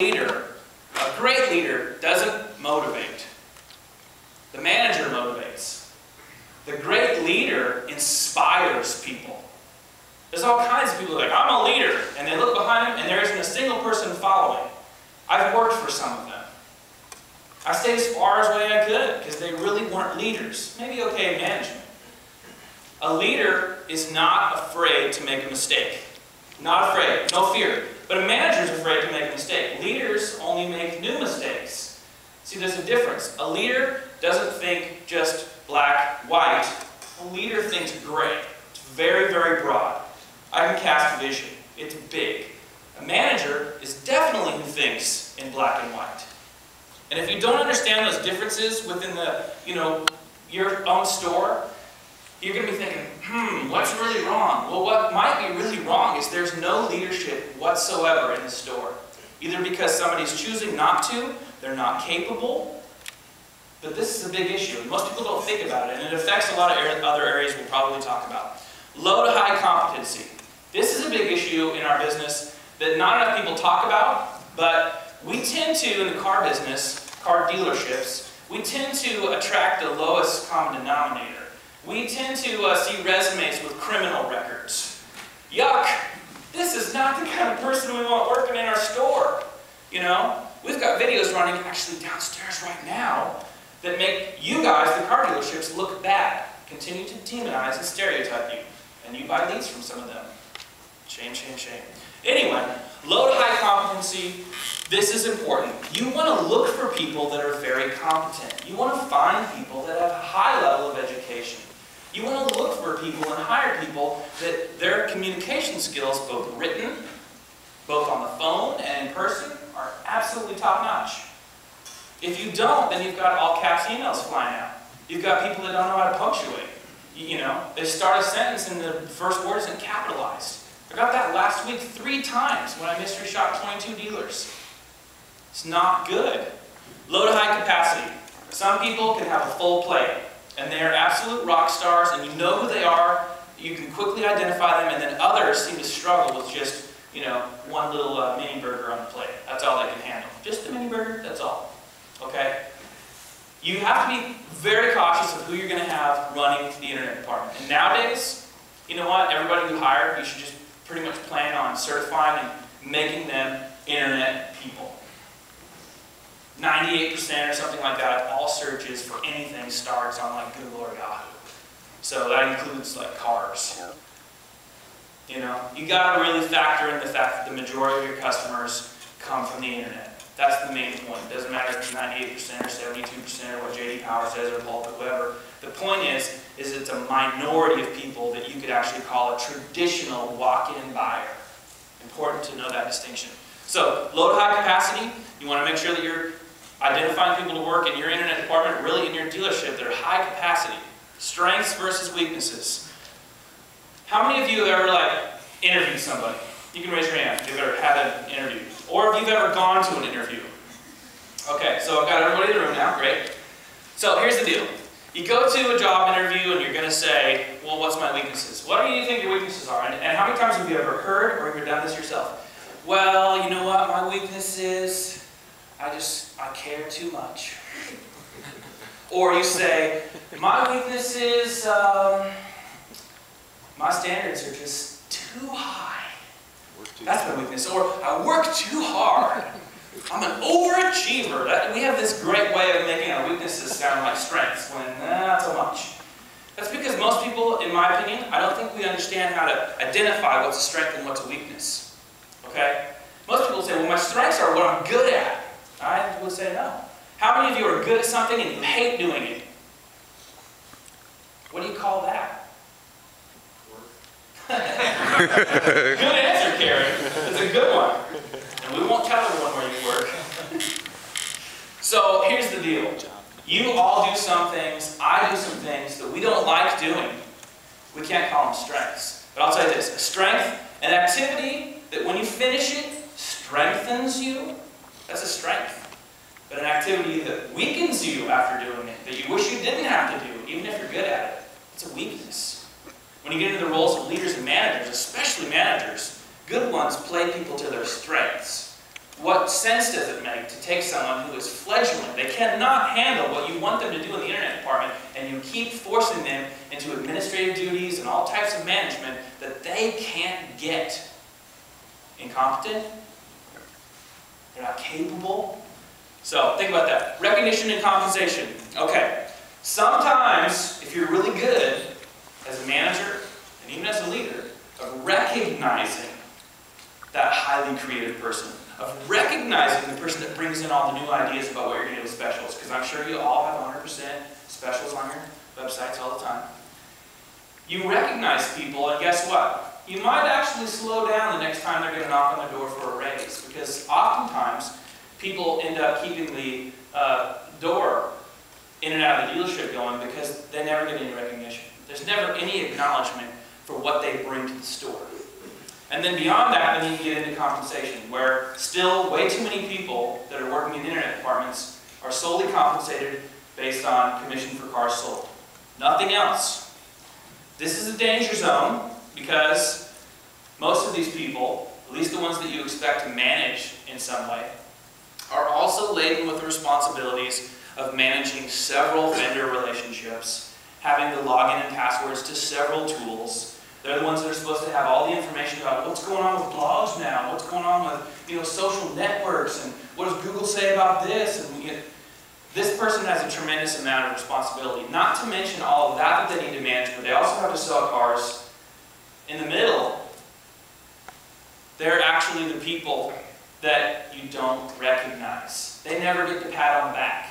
Leader, a great leader doesn't motivate. The manager motivates. The great leader inspires people. There's all kinds of people like, I'm a leader, and they look behind them and there isn't a single person following. I've worked for some of them. I stayed as far away I could because they really weren't leaders. Maybe okay in management. A leader is not afraid to make a mistake. Not afraid, no fear. But a manager is afraid to make a mistake. Leaders only make new mistakes. See, there's a difference. A leader doesn't think just black, white. A leader thinks gray. It's very, very broad. I can cast vision. It's big. A manager is definitely who thinks in black and white. And if you don't understand those differences within the, your own store, you're going to be thinking, what's really wrong? Well, what might be really wrong is there's no leadership whatsoever in the store. Either because somebody's choosing not to, they're not capable, but this is a big issue. And most people don't think about it, and it affects a lot of other areas we'll probably talk about. Low to high competency. This is a big issue in our business that not enough people talk about, but we tend to, in the car business, car dealerships, we tend to attract the lowest common denominator. We tend to see resumes with criminal records. Yuck! This is not the kind of person we want working in our store. We've got videos running actually downstairs right now that make you guys, the car dealerships, look bad. Continue to demonize and stereotype you. And you buy leads from some of them. Shame, shame, shame. Anyway, low to high competency. This is important. You want to look for people that are very competent. You want to find people that have a high level of education. You want to look for people and hire people that their communication skills, both written, both on the phone and in person, are absolutely top-notch. If you don't, then you've got all caps emails flying out. You've got people that don't know how to punctuate. They start a sentence and the first word isn't capitalized. I got that last week 3 times when I mystery shopped 22 dealers. It's not good. Low to high capacity. Some people can have a full plate. And they are absolute rock stars, and you know who they are, you can quickly identify them, and then others seem to struggle with just, one little mini burger on the plate. That's all they can handle. Just a mini burger, that's all. Okay? You have to be very cautious of who you're going to have running the internet department. And nowadays, you know what? Everybody you hire, you should just pretty much plan on certifying and making them internet people. 98% or something like that, all searches for anything starts on like Google or Yahoo. So that includes like cars. You got to really factor in the fact that the majority of your customers come from the internet. That's the main point. It doesn't matter if it's 98% or 72% or what J.D. Power says or Pulp or whoever. The point is it's a minority of people that you could actually call a traditional walk-in buyer. Important to know that distinction. So, low to high capacity, you want to make sure that you're identifying people to work in your internet department, really in your dealership, that are high capacity. Strengths versus weaknesses. How many of you have ever interviewed somebody? You can raise your hand if you've ever had an interview. Or if you've ever gone to an interview. Okay, so I've got everybody in the room now, great. So here's the deal. You go to a job interview and you're going to say, well, what's my weaknesses? What do you think your weaknesses are? And how many times have you ever heard or have you done this yourself? Well, you know what, my weakness is, I care too much. Or you say, my weakness is, my standards are just too high. That's my weakness. Or I work too hard. I'm an overachiever. We have this great way of making our weaknesses sound like strengths, when not so much. That's because most people, in my opinion, I don't think we understand how to identify what's a strength and what's a weakness. Okay? Most people say, well, my strengths are what I'm good at. I would say no. How many of you are good at something and you hate doing it? What do you call that? Good answer, Karen. It's a good one. And we won't tell everyone where you work. So here's the deal. You all do some things, I do some things that we don't like doing. We can't call them strengths. But I'll tell you this, a strength, an activity that when you finish it, strengthens you, that's a strength. But an activity that weakens you after doing it, that you wish you didn't have to do, even if you're good at it, it's a weakness. When you get into the roles of leaders and managers, especially managers, good ones play people to their strengths. what sense does it make to take someone who is fledgling? They cannot handle what you want them to do in the internet department, and you keep forcing them into administrative duties and all types of management that they can't get. Incompetent? They're not capable? So, think about that. Recognition and compensation. Okay. Sometimes, if you're really good as a manager, and even as a leader, of recognizing that highly creative person, of recognizing the person that brings in all the new ideas about what you're going to do with specials, because I'm sure you all have 100% specials on your websites all the time. You recognize people, and guess what? You might actually slow down the next time they're going to knock on the door for a raise, because oftentimes people end up keeping the door in and out of the dealership going because they never get any recognition. There's never any acknowledgement for what they bring to the store. And then beyond that, then you get into compensation, where still way too many people that are working in internet departments are solely compensated based on commission for cars sold. Nothing else. This is a danger zone because most of these people, at least the ones that you expect to manage in some way, are also laden with the responsibilities of managing several vendor relationships, having the login and passwords to several tools. They're the ones that are supposed to have all the information about what's going on with blogs now, what's going on with social networks, and what does Google say about this. And this person has a tremendous amount of responsibility, not to mention all of that they need to manage, but they also have to sell cars. In the middle, they're actually the people that you don't recognize. They never get the pat on the back.